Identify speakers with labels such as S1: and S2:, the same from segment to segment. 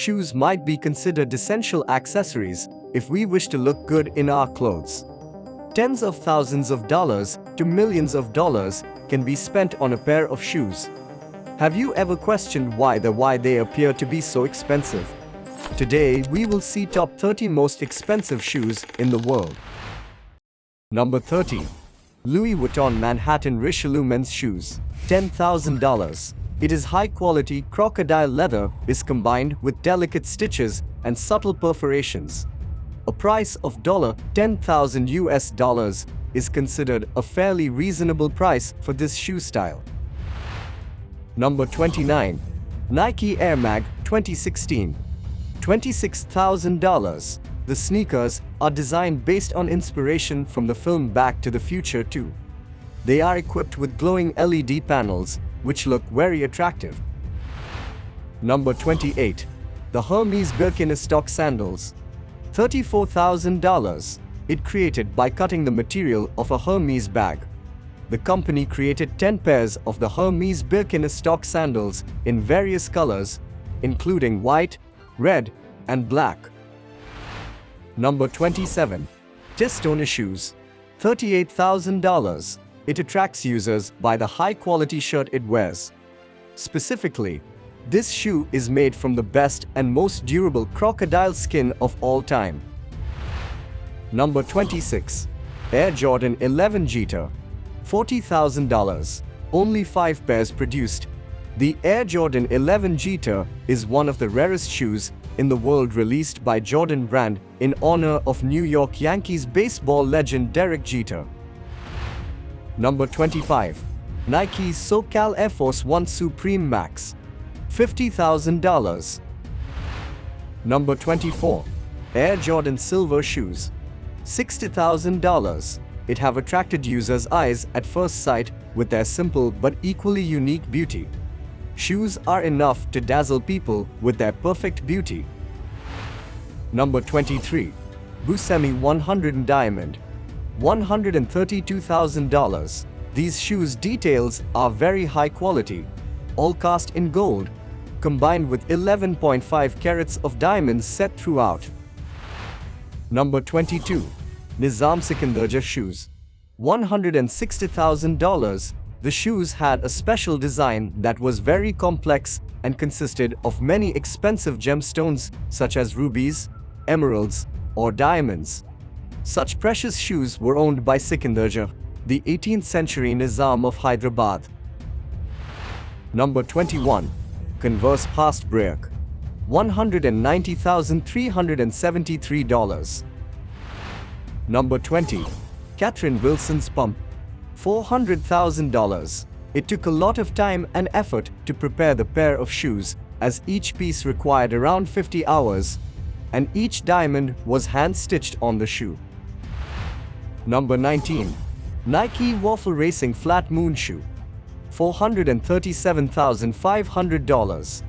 S1: shoes might be considered essential accessories if we wish to look good in our clothes. Tens of thousands of dollars to millions of dollars can be spent on a pair of shoes. Have you ever questioned why they appear to be so expensive? Today, we will see top 30 most expensive shoes in the world. Number 30. Louis Vuitton Manhattan Richelieu Men's Shoes. $10,000. It is high-quality crocodile leather is combined with delicate stitches and subtle perforations. A price of $10,000 US is considered a fairly reasonable price for this shoe style. Number 29. Nike Air Mag 2016. $26,000. The sneakers are designed based on inspiration from the film Back to the Future 2. They are equipped with glowing LED panels, which look very attractive. Number 28. The Hermes Birkenstock Sandals. $34,000. It created by cutting the material of a Hermes bag. The company created 10 pairs of the Hermes Birkenstock sandals in various colors, including white, red, and black. Number 27. Testone Shoes. $38,000. It attracts users by the high-quality shirt it wears. Specifically, this shoe is made from the best and most durable crocodile skin of all time. Number 26. Air Jordan 11 Jeter. $40,000. Only 5 pairs produced. The Air Jordan 11 Jeter is one of the rarest shoes in the world, released by Jordan Brand in honor of New York Yankees baseball legend Derek Jeter. Number 25. Nike SoCal Air Force 1 Supreme Max. $50,000. Number 24. Air Jordan Silver Shoes. $60,000. It have attracted users' eyes at first sight with their simple but equally unique beauty. Shoes are enough to dazzle people with their perfect beauty. Number 23. Buscemi 100 Diamond. $132,000. These shoes' details are very high quality, all cast in gold, combined with 11.5 carats of diamonds set throughout. Number 22. Nizam Sikandarja Shoes. $160,000. The shoes had a special design that was very complex and consisted of many expensive gemstones such as rubies, emeralds, or diamonds. Such precious shoes were owned by Sikandarja, the 18th century Nizam of Hyderabad. Number 21. Converse Past Break. $190,373. Number 20. Catherine Wilson's Pump. $400,000. It took a lot of time and effort to prepare the pair of shoes, as each piece required around 50 hours, and each diamond was hand-stitched on the shoe. Number 19. Nike Waffle Racing Flat Moon Shoe. $437,500.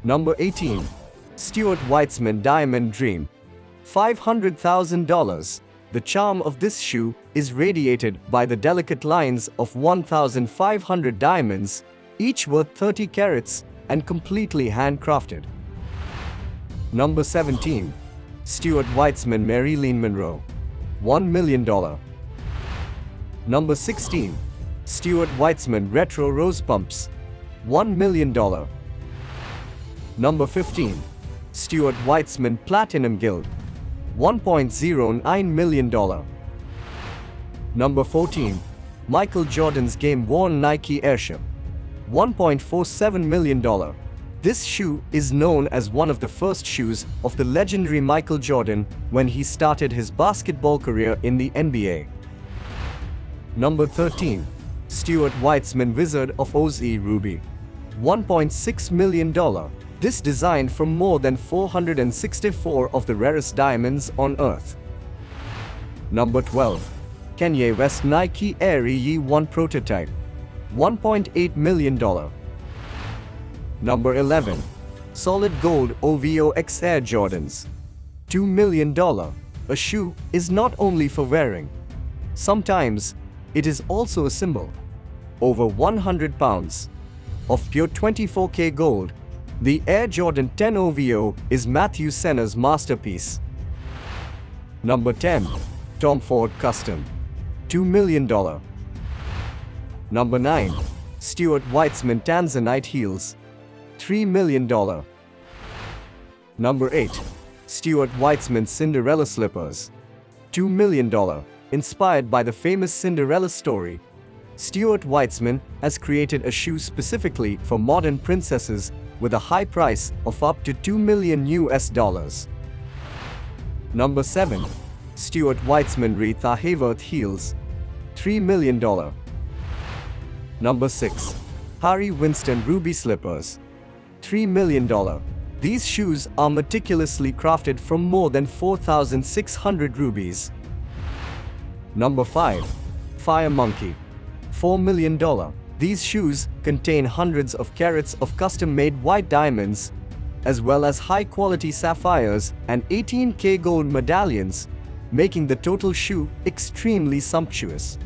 S1: Number 18. Stuart Weitzman Diamond Dream. $500,000. The charm of this shoe is radiated by the delicate lines of 1,500 diamonds, each worth 30 carats and completely handcrafted. Number 17. Stuart Weitzman Marilyn Monroe. $1 million. Number 16. Stuart Weitzman Retro Rose Pumps. $1 million. Number 15. Stuart Weitzman Platinum Gilt. $1.09 million. Number 14. Michael Jordan's game-worn Nike Airship. $1.47 million. This shoe is known as one of the first shoes of the legendary Michael Jordan when he started his basketball career in the NBA. Number 13. Stuart Weitzman Wizard of Oz Ruby. $1.6 million. This designed from more than 464 of the rarest diamonds on Earth. Number 12. Kanye West Nike Air Ye-1 Prototype. $1.8 million. Number 11. Solid Gold OVO X Air Jordans. $2 million. A shoe is not only for wearing. Sometimes, it is also a symbol. Over 100 pounds of pure 24K gold. The Air Jordan 10 OVO is Matthew Senna's masterpiece. Number 10. Tom Ford Custom, $2 million. Number 9. Stuart Weitzman Tanzanite Heels, $3 million. Number 8. Stuart Weitzman Cinderella Slippers, $2 million. Inspired by the famous Cinderella story, Stuart Weitzman has created a shoe specifically for modern princesses with a high price of up to $2 million US. Number 7. Stuart Weitzman Retha Hayworth Heels, $3 million. Number 6. Harry Winston Ruby Slippers, $3 million. These shoes are meticulously crafted from more than 4,600 rubies. Number 5. Fire Monkey, $4 million. These shoes contain hundreds of carats of custom-made white diamonds, as well as high-quality sapphires and 18K gold medallions, making the total shoe extremely sumptuous.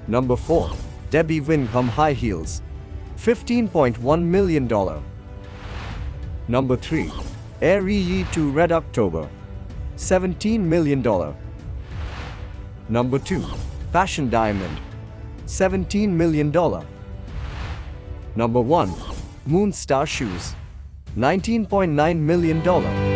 S1: Number 4. Debbie Wingham High Heels, $15.1 million. Number 3. Air Ye 2 Red October, $17 million. Number 2. Passion Diamond, $17 million. Number 1. Moonstar Shoes, $19.9 million.